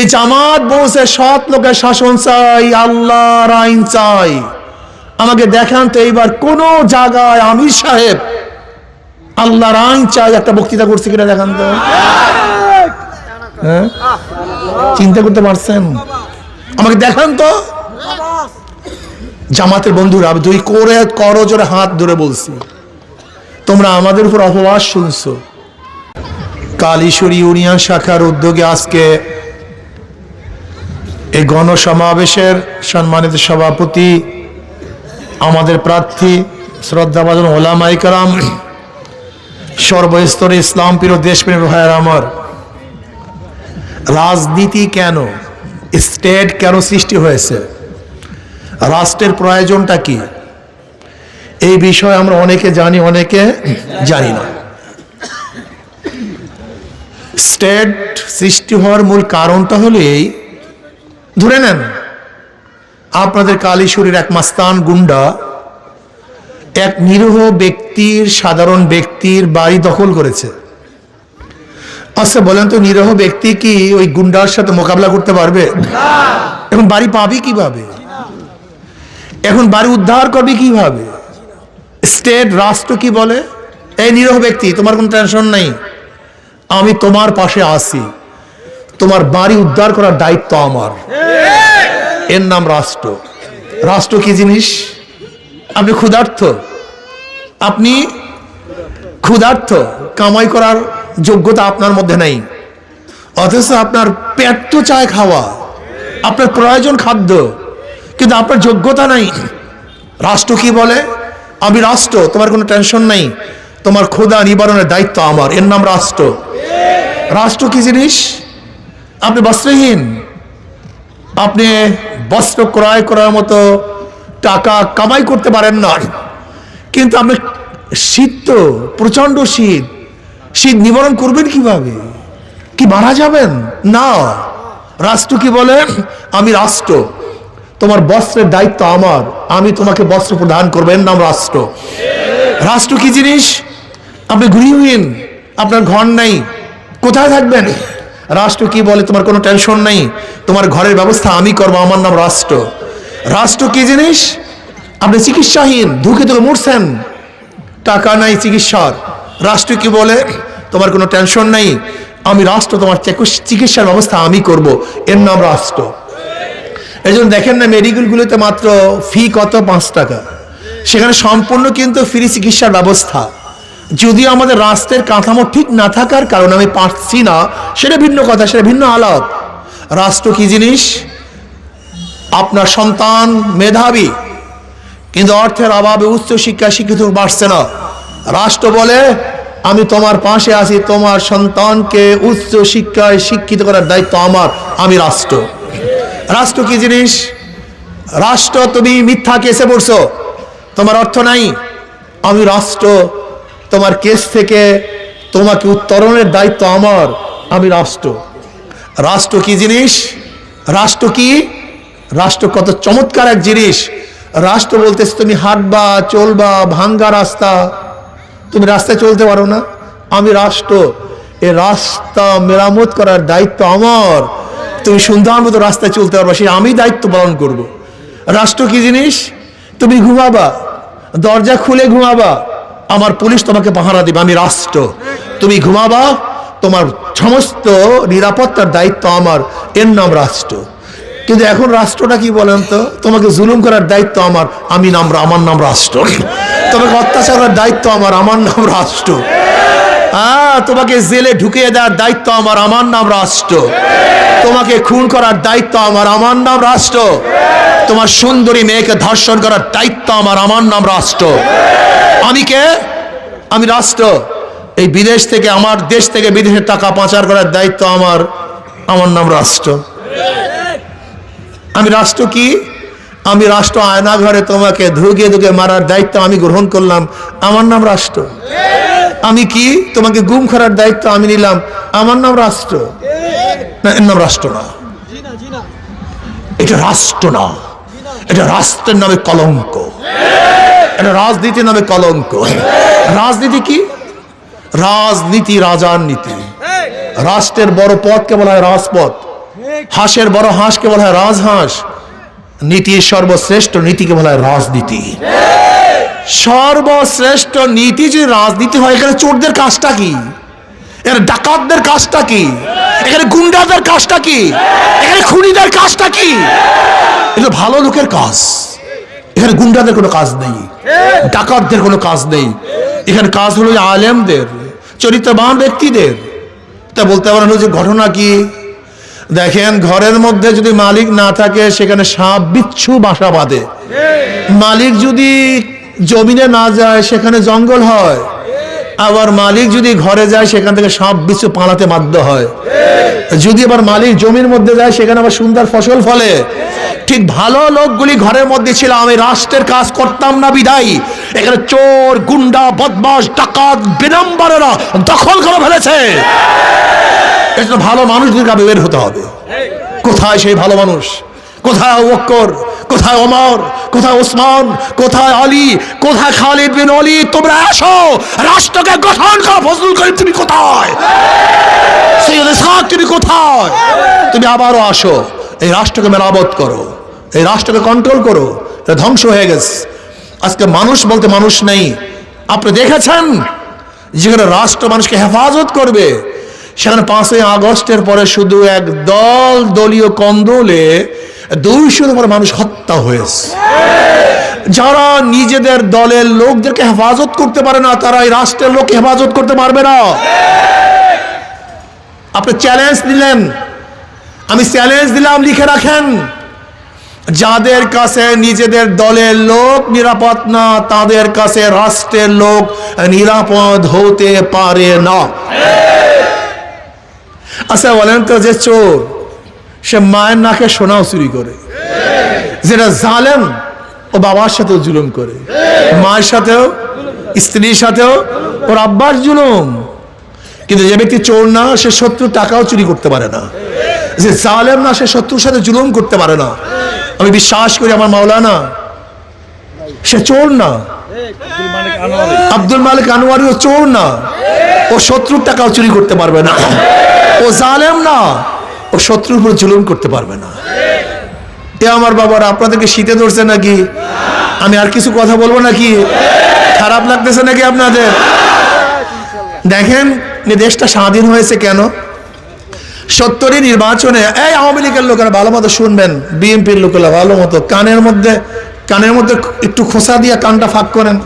যে জামাত বলছে সৎ লোকের শাসন চাই, আল্লাহর আইন চাই, আমাকে দেখান তো এইবার কোন জায়গায় আমির সাহেব আল্লাহর আইন চাই একটা বক্তৃতা করছে কিনা দেখান তো। হ্যাঁ, চিন্তা করতে পারছেন? আমাকে দেখান তো। জামাতের বন্ধুরা, দুই করে করজোরে হাত ধরে বলছি, তোমরা আমাদের উপর অপবাদ শুনছো। কালীশ্বরী ইউনিয়ন শাখার উদ্যোগে আজকে এই গণসমাবেশের সম্মানিত সভাপতি, আমাদের প্রার্থী, শ্রদ্ধাভাজন ওলামায়ে কেরাম, সর্বস্তরে ইসলাম প্রিয় দেশপ্রেমী ভাইয়ের আমার, রাজনীতি কেন, স্টেট কেন সৃষ্টি হয়েছে, রাষ্ট্রের প্রয়োজনটা কি, এই বিষয়ে আমরা অনেকে জানি, অনেকে জানি না। স্টেট সৃষ্টি হওয়ার মূল কারণটা হলো এই, ধরে নেন আপনাদের কালীশ্বরীর এক মাস্তান গুন্ডা এক নিরীহ ব্যক্তির, সাধারণ ব্যক্তির বাড়ি দখল করেছে। আচ্ছা বলেন তো, নিরীহ ব্যক্তি কি ওই গুন্ডার সাথে মোকাবিলা করতে পারবে? এখন বাড়ি পাবি কিভাবে? এখন বাড়ি উদ্ধার করবি কিভাবে? স্টেট, রাষ্ট্র কি বলে, এই নিরীহ ব্যক্তি তোমার কোনো টেনশন নাই, আমি তোমার পাশে আছি, তোমার বাড়ি উদ্ধার করার দায়িত্ব আমার। এর নাম রাষ্ট্র। রাষ্ট্র কি জিনিস? আপনি ক্ষুধার্ত, আপনি ক্ষুধার্ত, কামাই করার যোগ্যতা আপনার মধ্যে নাই, অথচ আপনার পেট তো চায় খাওয়া, আপনার প্রয়োজন খাদ্য, কিন্তু আপনার যোগ্যতা নাই। রাষ্ট্র কি বলে? আমি রাষ্ট্র, তোমার কোনো টেনশন নাই, তোমার ক্ষুধা নিবারণের দায়িত্ব আমার। এর নাম রাষ্ট্র। রাষ্ট্র কি জিনিস? আপনি বস্ত্রহীন, আপনি বস্ত্র ক্রয় করার মতো টাকা কামাই করতে পারেন না, কিন্তু আপনি শীত, তো প্রচন্ড শীত, শীত নিবারণ করবেন কিভাবে? কি মারা যাবেন? না। রাষ্ট্র কি বলে? আমি রাষ্ট্র, তোমার বস্ত্রের দায়িত্ব আমার, আমি তোমাকে বস্ত্র প্রদান করবো। এর নাম রাষ্ট্র। রাষ্ট্র কি জিনিস? আপনি গৃহহীন, আপনার ঘর নাই, কোথায় থাকবেন? রাষ্ট্র কি বলে? তোমার কোনো টেনশন নেই, তোমার ঘরের ব্যবস্থা আমি করবো, আমার নাম রাষ্ট্র। রাষ্ট্র কি জিনিস? আপনি চিকিৎসাহীন, ধুকে ধুকে মরছেন, টাকা নাই চিকিৎসার, রাষ্ট্র কি বলে? তোমার কোনো টেনশন নেই, আমি রাষ্ট্র, তোমার চিকিৎসার ব্যবস্থা আমি করব। এর নাম রাষ্ট্র। এই জন্য দেখেন না, মেডিকেলগুলোতে মাত্র ফি কত? 5 টাকা, সেখানে সম্পূর্ণ কিন্তু ফ্রি চিকিৎসার ব্যবস্থা। যদিও আমাদের রাষ্ট্রের কাঠামো ঠিক না থাকার কারণে আমি পারছি না, সেটা ভিন্ন কথা, সেটা ভিন্ন আলাপ। রাষ্ট্র কি জিনিস? আপনার সন্তান মেধাবী, কিন্তু অর্থের অভাবে উচ্চ শিক্ষায় শিক্ষিত পারছে না, রাষ্ট্র বলে আমি তোমার পাশে আছি, তোমার সন্তানকে উচ্চ শিক্ষায় শিক্ষিত করার দায়িত্ব আমার, আমি রাষ্ট্র। রাষ্ট্র কি জিনিস? রাষ্ট্র, তুমি মিথ্যা কেসে পড়ছো, তোমার অর্থ নাই, আমি রাষ্ট্র, তোমার কেস থেকে তোমাকে উত্তরণের দায়িত্ব আমার, আমি রাষ্ট্র। রাষ্ট্র কি জিনিস? রাষ্ট্র কি? রাষ্ট্র কত চমৎকার এক জিনিস। রাষ্ট্র বলতেছে তুমি হাঁটবা, চলবা, ভাঙ্গা রাস্তা, তুমি রাস্তায় চলতে পারো না, আমি রাষ্ট্র, এ রাস্তা মেরামত করার দায়িত্ব আমার, তুমি সুন্দর মতো রাস্তায় চলতে পারবা, সে আমি দায়িত্ব পালন করব। রাষ্ট্র কি জিনিস? তুমি ঘুমাবা, দরজা খুলে ঘুমাবা, আমার পুলিশ তোমাকে পাহারা দিবে, আমি রাষ্ট্র। তুমি ঘুমাবা, তোমার সমস্ত নিরাপত্তার দায়িত্ব আমার, এর নাম রাষ্ট্র। কিন্তু এখন রাষ্ট্রটা কি বলেন তো? তোমাকে জুলুম করার দায়িত্ব আমার, আমার নাম রাষ্ট্র। তোমাকে অত্যাচার করার দায়িত্ব আমার নাম রাষ্ট্র। তোমাকে জেলে ঢুকিয়ে দেওয়ার দায়িত্ব আমার নাম রাষ্ট্র। তোমাকে খুন করার দায়িত্ব আমার নাম রাষ্ট্র। তোমার সুন্দরী মেয়েকে ধর্ষণ করার দায়িত্ব আমার নাম রাষ্ট্র। আমি কে? আমি রাষ্ট্র। এই বিদেশ থেকে, আমার দেশ থেকে বিদেশে টাকা পাচার করার দায়িত্ব আমার নাম রাষ্ট্র। আমি রাষ্ট্র কি? আমি রাষ্ট্র। আয়না ঘরে তোমাকে ধুকে ধুকে মারার দায়িত্ব আমি গ্রহণ করলাম, আমার নাম রাষ্ট্র। আমি কি? তোমাকে গুম করার দায়িত্ব আমি নিলাম, আমার নাম রাষ্ট্র। না, এর নাম রাষ্ট্র না, এটা রাষ্ট্র না, এটা রাষ্ট্রের নামে কলঙ্ক, এটা রাজনীতির নামে কলঙ্ক। রাজনীতি কি? রাজনীতি রাজার নীতি। রাষ্ট্রের বড় পথকে বলা হয় রাজপথ, হাঁসের বড় হাঁসকে বলা হয় রাজহাঁস, নীতির সর্বশ্রেষ্ঠ নীতিকে বলা হয় রাজনীতি। সর্বশ্রেষ্ঠ নীতি যদি রাজনীতি হয়, এখানে চোরদের কাজটা কি? এখানে ডাকাতদের কাজটা কি? এখানে গুন্ডাদের কাজটা কি? এখানে খুনিদের কাজটা কি? এটা ভালো লোকের কাজ। এখানে গুন্ডাদের কোনো কাজ নেই, ডাকাতদের কোনো কাজ নেই। এখানে কাজ হলো আলেমদের, চরিত্রবান ব্যক্তিদের। তা বলতে পারেন যে ঘটনা কি? দেখেন, ঘরের মধ্যে যদি মালিক না থাকে সেখানে সাপ বিচ্ছু বাসা বাঁধে। মালিক যদি জমিনে না যায় সেখানে জঙ্গল হয়। আবার মালিক যদি ঘরে যায় সেখান থেকে সাপ বিচ্ছু পালাতে বাধ্য হয়। যদি আবার মালিক জমির মধ্যে যায় সেখানে আবার সুন্দর ফসল ফলে। ঠিক ভালো লোকগুলি ঘরের মধ্যে ছিল, আমি রাষ্ট্রের কাজ করতাম না বিদায়ী এখানে চোর, গুন্ডা, বদমাশ, ডাকাত, বেনাম্বারেরা দখল করে ফেলেছে। এটা ভালো মানুষদেরকে বের হতে হবে। কোথায় সেই ভালো মানুষ? কোথায় আবু বকর? কোথায় ওমর? কোথায় ওসমান? কোথায় আলী? কোথায় খালিদ বিন ওয়ালিদ? তোমরা আসো, রাষ্ট্রকে গঠন করো। ফজলুল করিম তুমি কোথায়? সৈয়দ ইসহাক তুমি কোথায়? তুমি আবারও আসো, এই রাষ্ট্রকে মেরামত করো, এই রাষ্ট্রকে কন্ট্রোল করো। এটা ধ্বংস হয়ে গেছে। আজকে মানুষ বলতে মানুষ নেই। আপনি দেখেছেন যেখানে রাষ্ট্র মানুষকে হেফাজত করবে সেখানে 5ই আগস্টের পরে শুধু এক দলীয় কন্দলে 200 পরে মানুষ হত্যা হয়েছে। যারা নিজেদের দলের লোকদেরকে হেফাজত করতে পারে না, তারা এই রাষ্ট্রের লোককে হেফাজত করতে পারবে না। আপনি চ্যালেঞ্জ দিলেন, আমি চ্যালেঞ্জ দিলাম, লিখে রাখেন, যাদের কাছে নিজেদের দলের লোক নিরাপদ না তাদের কাছে রাষ্ট্রের লোক নিরাপদ হতে পারে না। আচ্ছা বলেন তো, যে চোর সে মায়ের নাকে সোনাও চুরি করে, যেটা জালেম ও বাবার সাথেও জুলুম করে, মায়ের সাথেও, স্ত্রীর সাথেও, ওর আব্বার জুলুম। কিন্তু যে ব্যক্তি চোর না, সে শত্রুর টাকাও চুরি করতে পারে না। যে জালেম না, সে শত্রুর সাথে জুলুম করতে পারে না। আমি বিশ্বাস করি আমার মাওলানা সে চোর না, আব্দুল মালিক আনোয়ারিও চোর না, ও শত্রুর টাকাও চুরি করতে পারবে না। ও জালেম না, ও শত্রুর উপর জুলুম করতে পারবে না। এ আমার বাবারা, আপনাদেরকে শীতে ধরছে নাকি? আমি আর কিছু কথা বলবো নাকি? খারাপ লাগতেছে নাকি আপনাদের? দেখেন দেশটা স্বাধীন হয়েছে কেন? 70 নির্বাচনে এই আওয়ামী লীগের লোকেরা ভালো মতো শুনবেন, বিএনপির লোকেরা ভালো মতো কানের মধ্যে একটু খোসা দিয়ে কানটা ফাঁক করেন,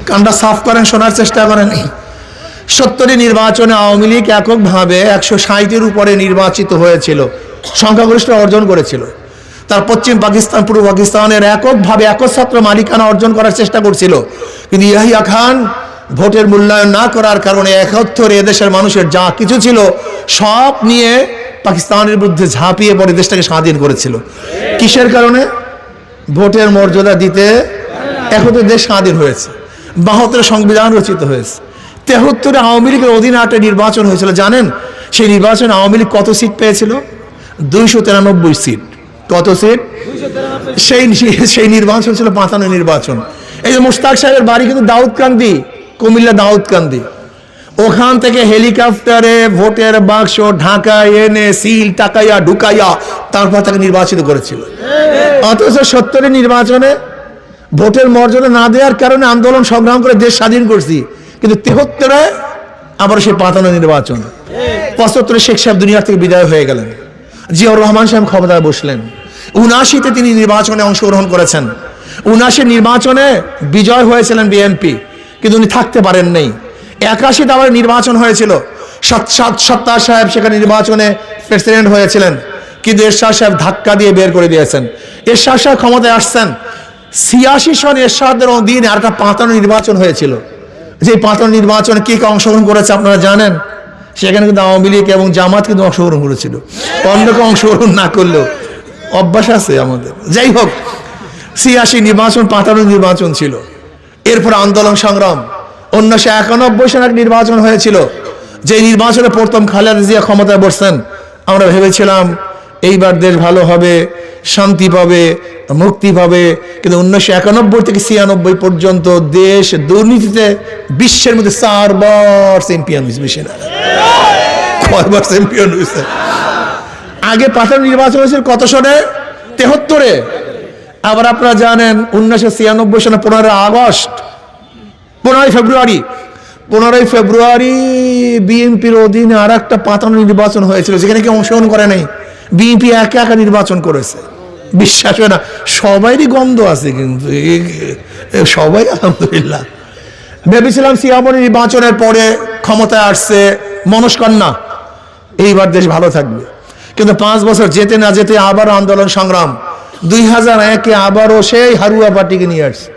কানটা সাফ করেন, শোনার চেষ্টা করেন। 70 নির্বাচনে আওয়ামী লীগ এককভাবে 160-এর উপরে নির্বাচিত হয়েছিল, সংখ্যাগরিষ্ঠ অর্জন করেছিল। তার পশ্চিম পাকিস্তান, পূর্ব পাকিস্তানের এককভাবে একচ্ছত্র মালিকানা অর্জন করার চেষ্টা করছিল। কিন্তু ইয়াহিয়া খান ভোটের মূল্যায়ন না করার কারণে 71 এদেশের মানুষের যা কিছু ছিল সব নিয়ে পাকিস্তানের বিরুদ্ধে ঝাঁপিয়ে পড়ে দেশটাকে স্বাধীন করেছিল। কিসের কারণে? ভোটের মর্যাদা দিতে। এখন তো দেশ স্বাধীন হয়েছে, 72 সংবিধান রচিত হয়েছে, 73-এ আওয়ামী লীগের অধীনে একটা নির্বাচন হয়েছিল। জানেন সেই নির্বাচনে আওয়ামী লীগ কত সিট পেয়েছিল? 293 সিট। কত সিট? সেই নির্বাচন ছিল 55 নির্বাচন। এই যে মুশতাক সাহেবের বাড়ি কিন্তু দাউদকান্দি, কুমিল্লা দাউদকান্দি। ওখান থেকে হেলিকপ্টারে ভোটের বাক্স ঢাকায় এনে সিল টাকাইয়া ঢুকাইয়া তারপর তাকে নির্বাচিত করেছিল। অথচ 70 নির্বাচনে ভোটের মর্যাদা না দেওয়ার কারণে আন্দোলন সংগ্রাম করে দেশ স্বাধীন করছি। কিন্তু 73-এ আবার সেই 55 নির্বাচন। 75-এ শেখ সাহেব দুনিয়া থেকে বিদায় হয়ে গেলেন, জিয়াউর রহমান সাহেব ক্ষমতায় বসলেন। 79-তে তিনি নির্বাচনে অংশগ্রহণ করেছেন। 79 নির্বাচনে বিজয় হয়েছিলেন বিএনপি, কিন্তু উনি থাকতে পারেন নাই। 81-তে আবার নির্বাচন হয়েছিল, সত্তার সাহেব সেখানে নির্বাচনে প্রেসিডেন্ট হয়েছিলেন, কিন্তু এরশাদ সাহেব ধাক্কা দিয়ে বের করে দিয়েছেন। এরশাদ সাহেব ক্ষমতায় আসছেন। 86 সনে এরশাদের অধীনে আর একটা 55 নির্বাচন হয়েছিল। যে 55 নির্বাচনে কে অংশগ্রহণ করেছে আপনারা জানেন? সেখানে কিন্তু আওয়ামী লীগ এবং জামাত কিন্তু অংশগ্রহণ করেছিল। অন্য কেউ অংশগ্রহণ না করলেও অভ্যাস আছে আমাদের। যাই হোক, 86 নির্বাচন 55 নির্বাচন ছিল। এরপর আন্দোলন সংগ্রাম। 1991 সালে এক নির্বাচন হয়েছিল, যে নির্বাচনে প্রথম খালেদা জিয়া ক্ষমতায় বসছেন। আমরা ভেবেছিলাম এইবার দেশ ভালো হবে, শান্তি পাবে, মুক্তি পাবে। কিন্তু 1991 থেকে 96 পর্যন্ত দেশ দুর্নীতিতে বিশ্বের মধ্যে 4 বার চ্যাম্পিয়ন হয়েছে। কয়বার চ্যাম্পিয়ন হয়েছে? আগে পাতানো নির্বাচন হয়েছিল কত সনে? 73-এ। আবার আপনারা জানেন 1996 সনে 15 আগস্ট, 15 ফেব্রুয়ারি, 15 ফেব্রুয়ারি বিএনপির অধীনে আর একটা পাতানো নির্বাচন হয়েছিল, যেখানে কেউ অংশগ্রহণ করে নাই। বিএনপি একা একা নির্বাচন করেছে। বিশ্বাস হয় না, সবাইরই গন্ধ আছে, কিন্তু সবাই আলহামদুলিল্লাহ। ভেবেছিলাম সিয়ামনি নির্বাচনের পরে ক্ষমতায় আসছে মনস্কন্যা, এইবার দেশ ভালো থাকবে, কিন্তু 5 বছর যেতে না যেতে আবার আন্দোলন সংগ্রাম। 2001-এ আবারও সেই হারুয়া পার্টিকে নিয়ে আসছে,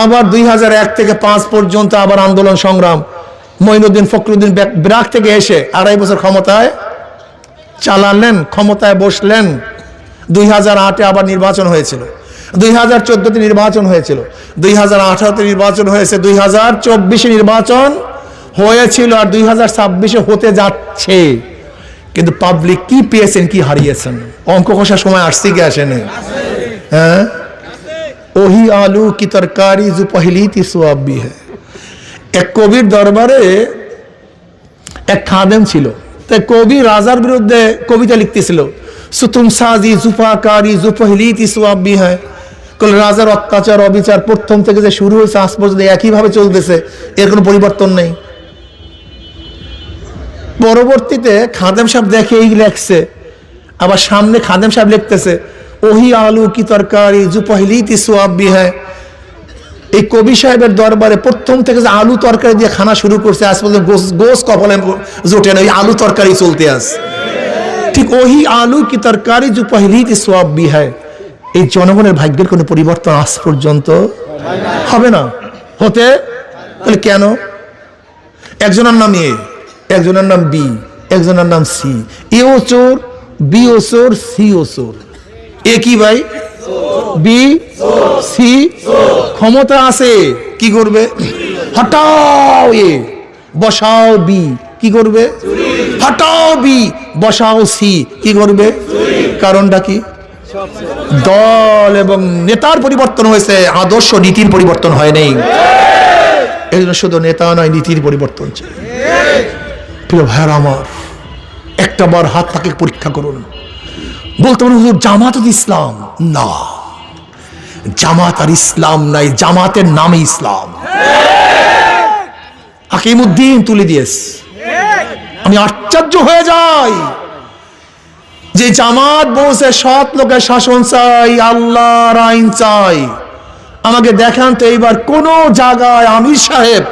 আবার 2001 থেকে 5 পর্যন্ত আবার আন্দোলন সংগ্রাম। মঈনুদ্দিন ফখরুদ্দিন ব্রাক থেকে এসে 2.5 বছর ক্ষমতায় চালালেন, ক্ষমতায় বসলেন। 2008-এ আবার নির্বাচন হয়েছিল, 2014-তে নির্বাচন হয়েছিল, 2018-তে নির্বাচন হয়েছে, 2024-এ নির্বাচন হয়েছিল, আর 2026-এ হতে যাচ্ছে। কিন্তু পাবলিক কি পেয়েছেন, কি হারিয়েছেন? অঙ্ক কষার সময় আসছে কি আসেনি? হ্যাঁ, ওহি আলু কি তরকারি जो पहली थी स्वाब भी है। এক কবির দরবারে এক খাদেম ছিল, তাই কবি রাজার বিরুদ্ধে কবিতা লিখতেছিল, সুতুম সাজি জুফাকারি জু পহলি থি সোয়াব भी है। রাজার অত্যাচার অবিচার প্রথম থেকে যে শুরু হয়েছে আজ পর্যন্ত একইভাবে চলতেছে, এর কোনো পরিবর্তন নেই। পরবর্তীতে খাদেম সাহেব দেখে এই লেখছে, আবার সামনে খাদেম সাহেব লিখতেছে ওহি আলু কি তরকারি জু পহলি থি সোয়াব भी है। এই কবি সাহেবের দরবারে প্রথম থেকে যে আলু তরকারি দিয়ে খানা শুরু করছে, আজ পর্যন্ত গোস কপালে জোটে না, ওই আলু তরকারি চলতে আছে। ঠিক ওহি আলু কি তরকারি জু পহলি থি সোয়াব भी है। এই জনগণের ভাগ্যের কোনো পরিবর্তন আজ পর্যন্ত হবে না, হতে তাহলে কেন? একজনের নাম এ, একজনের নাম বি, একজনের নাম সি। এও চোর, বি ও চোর, সি ও চোর। এ কি ভাই? B, C. ক্ষমতা আছে, কি করবে? হটাও এ, বসাও বি, কি করবে? হটাও বি, বসাও সি, কি করবে? কারণটা কি? দল এবং নেতার পরিবর্তন হয়েছে, আদর্শ নীতির পরিবর্তন হয় নাই। এই জন্য শুধু নেতা নয়, নীতির পরিবর্তন চাই। প্রিয় ভাইরা আমার, একটা বার হাত তাকে পরীক্ষা করুন। বলতে পারেন হুজুর জামাত ইসলাম না, জামাত আর ইসলাম নাই, জামাতের নামে ইসলাম। হাকিমউদ্দিন তুলে দিয়েছে। আমি আশ্চর্য হয়ে যাই যে জামাত বলছে সৎ লোকের শাসন চাই, আল্লাহর আইন চাই। আমাকে দেখান তো এইবার কোন জায়গায় আমির সাহেব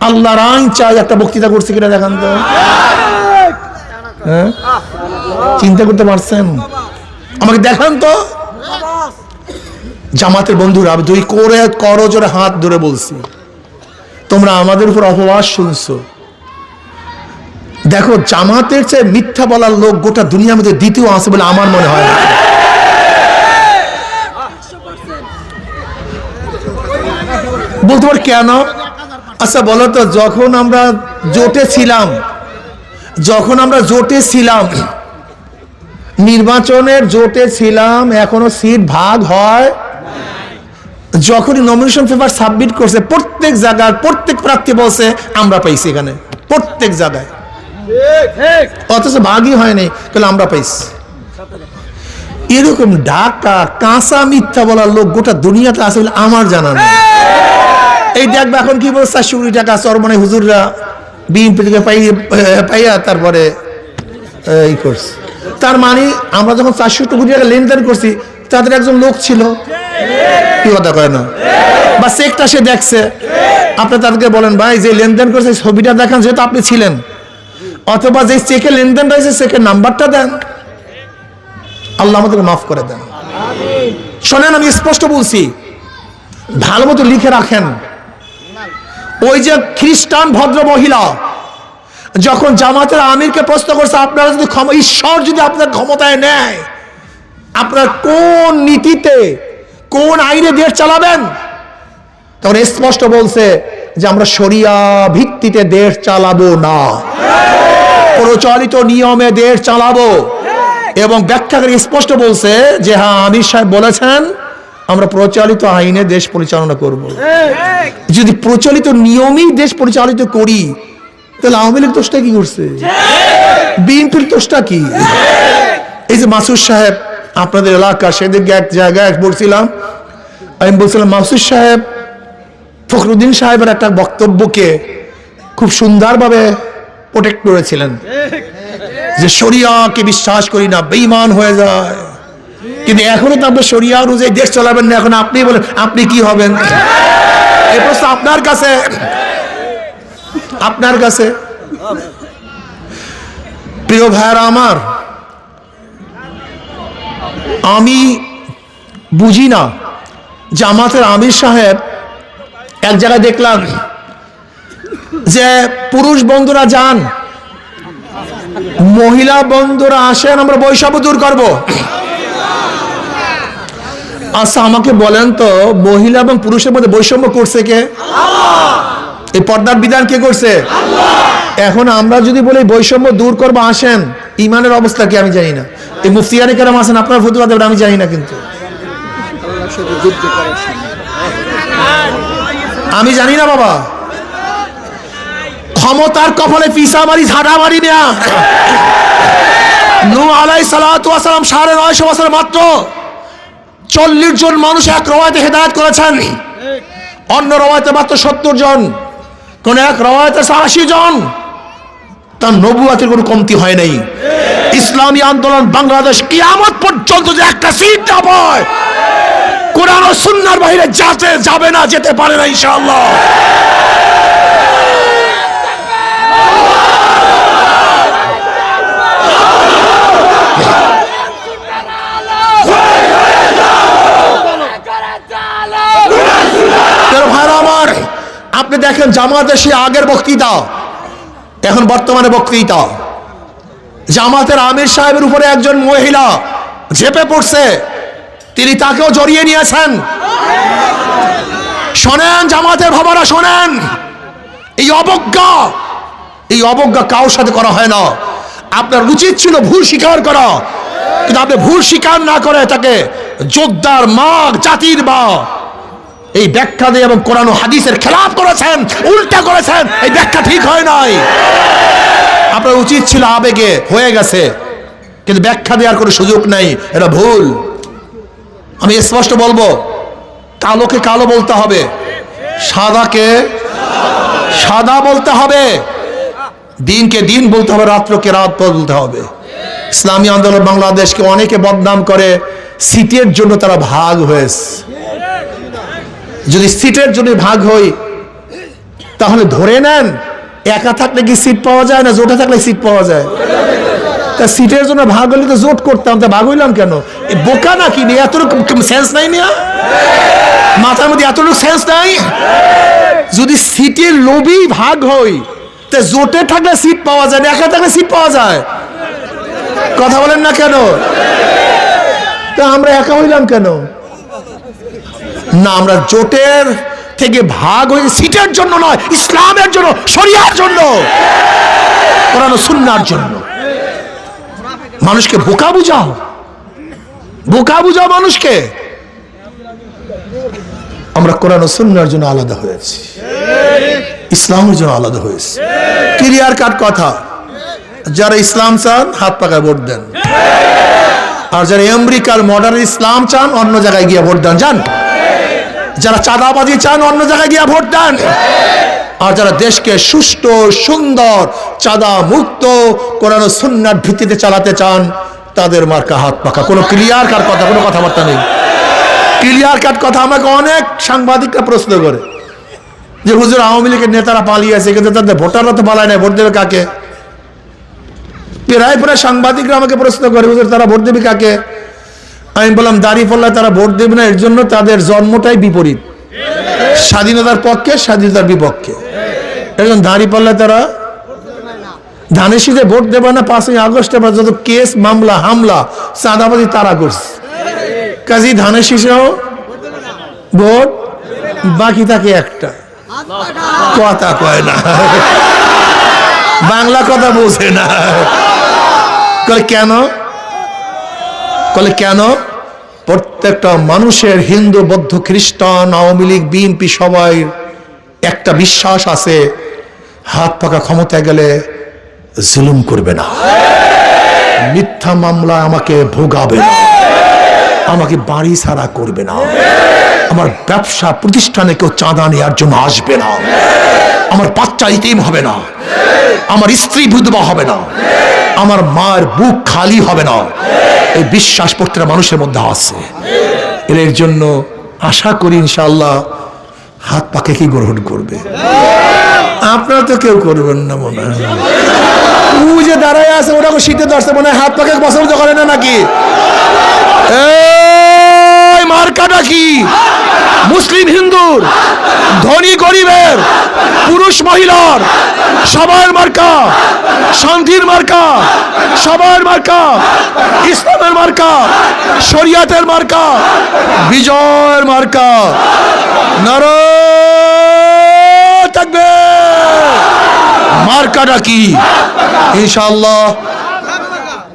আল্লাহর আইন চাই একটা বক্তৃতা করছে কিনা, দেখান তো। হ্যাঁ, চিন্তা করতে পারছেন? আমাকে দেখান তো। জামাতের বন্ধুরা, দুই করে করজোরে হাত ধরে বলছি, তোমরা আমাদের উপর অপবাদ শুনছো। দেখো, জামাতের চেয়ে মিথ্যা বলার লোক গোটা দুনিয়ার মধ্যে দ্বিতীয় আছে বলে আমার মনে হয় না। বলতে পার কেন? আচ্ছা বলো তো, যখন আমরা জোটে ছিলাম, নির্বাচনের জোটে ছিলাম, এখনো সিট ভাগ হয়। যখনই নমিনেশন পেপার সাবমিট করছে, প্রত্যেক জায়গায় প্রত্যেক প্রার্থী বলছে আমরা পাইছি এখানে, প্রত্যেক জায়গায়, অথচ ভাগই হয় নাই, তাহলে আমরা পাইছি। এরকম ঢাকা কাঁচা মিথ্যা বলার লোক গোটা দুনিয়াতে আছে বলে আমার জানা নেই। এই দেখবে এখন কি বলছে, 400 কোটি টাকা চরমনে হুজুররা বিএনপি থেকে পাইয়া তারপরে এই করছে। তার মানে আমরা যখন 400 কোটি টাকা লেনদেন করছি, তাদের একজন লোক ছিল, কি কথা কয় না, বা চেকটা সে দেখছে। আপনি তাদেরকে বলেন ভাই যে লেনদেন করছে ছবিটা দেখান, যেহেতু আপনি ছিলেন, অথবা যে চেকে লেনদেন রয়েছে চেকের নাম্বারটা দেন। আল্লাহ আমাদেরকে মাফ করে দেন। শোনেন, আমি স্পষ্ট বলছি, ভালো মতো লিখে রাখেন। ওই যে খ্রিস্টান ভদ্র মহিলা যখন জামাতের আমিরকে প্রশ্ন করছে, আপনারা যদি ঈশ্বর যদি আপনার ক্ষমতায় নেয়, আপনার কোন নীতিতে কোন আইনে দেশ চালাবেন? তখন স্পষ্ট বলছে যে আমরা শরিয়া ভিত্তিতে দেশ চালাবো না, প্রচলিত নিয়মে দেশ চালাবো। এবং ব্যাখ্যাকারী স্পষ্ট বলছে যে হ্যাঁ, আমির সাহেব বলেছেন আমরা প্রচলিত আইনে দেশ পরিচালনা করব। যদি প্রচলিত নিয়মেই দেশ পরিচালিত করি, তাহলে আওয়ামী লীগ দোষটা কি করছে? বিএনপির দোষটা কি? এই যে মাসুদ সাহেব আপনাদের এলাকা, সেদিকে এক জায়গায় বলছিলাম, আমি বলছিলাম মাসুদ সাহেব ফখরুদ্দিন সাহেবের একটা বক্তব্যকে খুব সুন্দরভাবে প্রোটেক্ট করেছিলেন যে শরিয়াকে বিশ্বাস করি না, বেঈমান হয়ে যায়। কিন্তু এখনো তো আপনি শরিয়া অনুযায়ী দেশ চালাবেন না, এখন আপনি বলেন আপনি কি হবেন? এই প্রশ্ন আপনার কাছে, আপনার কাছে। প্রিয় ভাইরা আমার, আমি বুঝি না জামাতের আমির সাহেব এক জায়গায় দেখলাম যে পুরুষ বন্ধুরা যান, মহিলা বন্ধুরা আসেন, আমরা বৈষম্য দূর করব। আচ্ছা আমাকে বলেন তো, মহিলা এবং পুরুষের মধ্যে বৈষম্য করছে কে? এই পর্দার বিধান কে করছে? এখন আমরা যদি বলি বৈষম্য দূর করবো, আসেন, ইমানের অবস্থা কি আমি জানি না। এই মুফতিয়ানি কেরাম আছেন, আপনার ফতুয়া দেবেন আমি জানি না, কিন্তু আমি জানি না বাবা। ক্ষমতার কপালে পিসা মারি, ঝাড়া মারি না। নূহ আলাইহিস সালাতু ওয়াস সালাম 950 বছর মাত্র 40 জন মানুষ এক রওয়ায়াতে হেদায়েত করেছেন, অন্য রওয়ায়াতে মাত্র 70 জন, কোন এক রওয়ায়াতে 80 জন। তার নবুয়তের কোনো কমতি হয় নাই। ইসলামী আন্দোলন বাংলাদেশ কিয়ামত পর্যন্ত যে একটা সিট না পায়, কোরআন ও সুন্নাহর বাইরে যাবে না, যেতে পারে না ইনশাআল্লাহ। ভাইরা আমার, আপনি দেখেন জামাতের সে আগের বক্তৃতা, এখন বর্তমানে বক্তৃতা। জামাতের আমির সাহেবের উপরে একজন মহিলা ঝেপে পড়ছে, তিনি তাকেও জড়িয়ে নিয়েছেন। শোনেন জামাতের ভাবারা, শোনেন, এই অবজ্ঞা কারোর সাথে করা হয় না। আপনার উচিত ছিল ভুল স্বীকার করা, কিন্তু আপনি ভুল স্বীকার না করে তাকে যোদ্ধার মা, জাতির মা এই ব্যাখ্যা দিয়ে এবং কোরআন ও হাদিসের খেলাফ করেছেন, উল্টা করেছেন। এই ব্যাখ্যা ঠিক হয় নাই। আপনার উচিত ছিল, আবেগে হয়ে গেছে, কিন্তু ব্যাখ্যা দেওয়ার কোনো সুযোগ নাই, এটা ভুল। আমি স্পষ্ট বলবো, কালোকে কালো বলতে হবে, সাদাকে সাদা বলতে হবে, দিনকে দিন বলতে হবে, রাত্রকে রাত বলতে হবে। ইসলামী আন্দোলন বাংলাদেশকে অনেকে বদনাম করে সিটের জন্য তারা ভাগ হয়েছে। যদি সিটের জন্য ভাগ হই, তাহলে ধরে নেন একা থাকলে কি সিট পাওয়া যায় না, জোটে থাকলে সিট পাওয়া যায়? তা সিটের জন্য ভাগ হলে তো জোট করতাম, তা ভাগ হইলাম কেন? বোকা নাকি? এতটুকু সেন্স নাই মিয়া, মাথার মধ্যে এতটুকু সেন্স নাই? যদি সিটের লোভী ভাগ হই, তা জোটে থাকলে সিট পাওয়া যায় না, একা থাকলে সিট পাওয়া যায়? কথা বলেন না কেন? তা আমরা একা হইলাম কেন? না, আমরা জোটের থেকে ভাগ হয়ে সিটের জন্য নয়, ইসলামের জন্য, শরিয়ার জন্য, কোরআন ও সুন্নাহর জন্য। মানুষকে বোকা বুঝাও, বোকা বুঝাও মানুষকে। আমরা কোরআন ও সুন্নাহর জন্য আলাদা হয়েছি, ইসলামের জন্য আলাদা হয়েছি। ক্লিয়ার কাট কথা। যারা ইসলাম চান হাত পাকায় ভোট দেন, আর যারা আমেরিকার মডার্ন ইসলাম চান অন্য জায়গায় গিয়ে ভোট দেন। যান। যারা চাঁদাবাজি চান অন্য জায়গায় গিয়ে ভোট দেন। আর যারা দেশকে সুষ্ঠু, সুন্দর, চাঁদা মুক্ত, কোরআন ও সুন্নাহর ভিত্তিতে চালাতে চান, তাদের মার্কা হাত পাকা। কোনো ক্লিয়ার কাট কথা, কোনো কথাবার্তা নেই। ক্লিয়ার কাট কথা। আমাকে অনেক সাংবাদিকরা প্রশ্ন করে যে হুজুর আওয়ামী লীগের নেতারা পালিয়েছে, কিন্তু তাদের ভোটাররা তো পালায় না, ভোট দেবে কাকে? প্রায় সাংবাদিকরা আমাকে প্রশ্ন করে, হুজুর তারা ভোট দেবে কাকে? আমি বললাম, দাঁড়িপাল্লায় তারা ভোট দেবে না, এর জন্য তাদের জন্মটাই বিপরীত, স্বাধীনতার পক্ষে, স্বাধীনতার বিপক্ষে। এর জন্য দাঁড়িপাল্লায় তারা ধানের শীষে ভোট দেবে না। 5ই আগস্টে যত কেস, মামলা, হামলা, চাঁদাবাজি তারা করছে, কাজী ধানের শীষেও ভোট বাকি থাকে একটা। কথা কয় না, বাংলা কথা বোঝে না। কেন? কেন? প্রত্যেকটা মানুষের, হিন্দু, বৌদ্ধ, খ্রিস্টান, আওয়ামী লীগ, বিএনপি, সবাই একটা বিশ্বাস আছে হাত পাকা ক্ষমতায় গেলে জুলুম করবে না, মিথ্যা মামলা আমাকে ভোগাবে না, আমাকে বাড়ি ছাড়া করবে না, আমার ব্যবসা প্রতিষ্ঠানে কেউ চাঁদা নেওয়ার জন্য আসবে না, আমার বাচ্চা ইতিম হবে না, আমার স্ত্রী বিধবা হবে না, আমার মায়ের বুক খালি হবে না। এই বিশ্বাস প্রত্যেকটা মানুষের মধ্যে আছে। এর জন্য আশা করি ইনশাআল্লাহ হাত পাকে কি গ্রহণ করবে। আপনারা তো কেউ করবেন না মনে হয়। ও যে দাঁড়ায় আছে ওটা শীতে ধরছে মনে হয় হাত পাকে পছন্দ করে না নাকি? এই মার্কাটা কি? মুসলিম হিন্দুর, ধনী গরিবের, পুরুষ মহিলার, সবার মার্কা, শান্তির মার্কা, সবার মার্কা, ইসলামের মার্কা, শরিয়াতের মার্কা, বিজয়ের মার্কা। নারায়ে তাকবীর। মার্কাটা কি? ইনশাআল্লাহ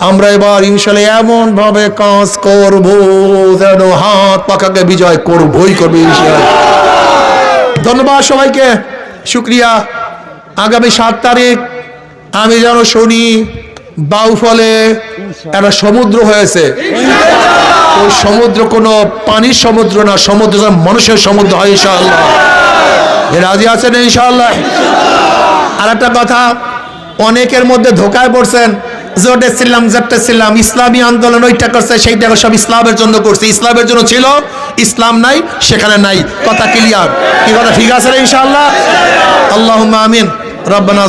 আমরা এবার ইনশাআল্লাহ এমন ভাবে কাজ করব যেন হাত পাকাকে বিজয় করবই করবে ইনশাআল্লাহ। ধন্যবাদ সবাইকে, শুকরিয়া। আগামী 7 তারিখ আমি যেন শুনি বাউফলে একটা সমুদ্র হয়েছে। ওই সমুদ্র কোনো পানির সমুদ্র না, সমুদ্র মানুষের সমুদ্র হয় ইনশাআল্লাহ। রাজি আছেন ইনশাআল্লাহ? আর একটা কথা, অনেকের মধ্যে ধোকায় পড়ছেন, জোটে ছিলাম ইসলামী আন্দোলন ওইটা করছে সেইটা সব ইসলামের জন্য করছে, ইসলামের জন্য ছিল, ইসলাম নাই সেখানে নাই। কথা ক্লিয়ার? কি কথা ঠিক আছে ইনশাআল্লাহ? আল্লাহুম্মা আমিন। রব্বানা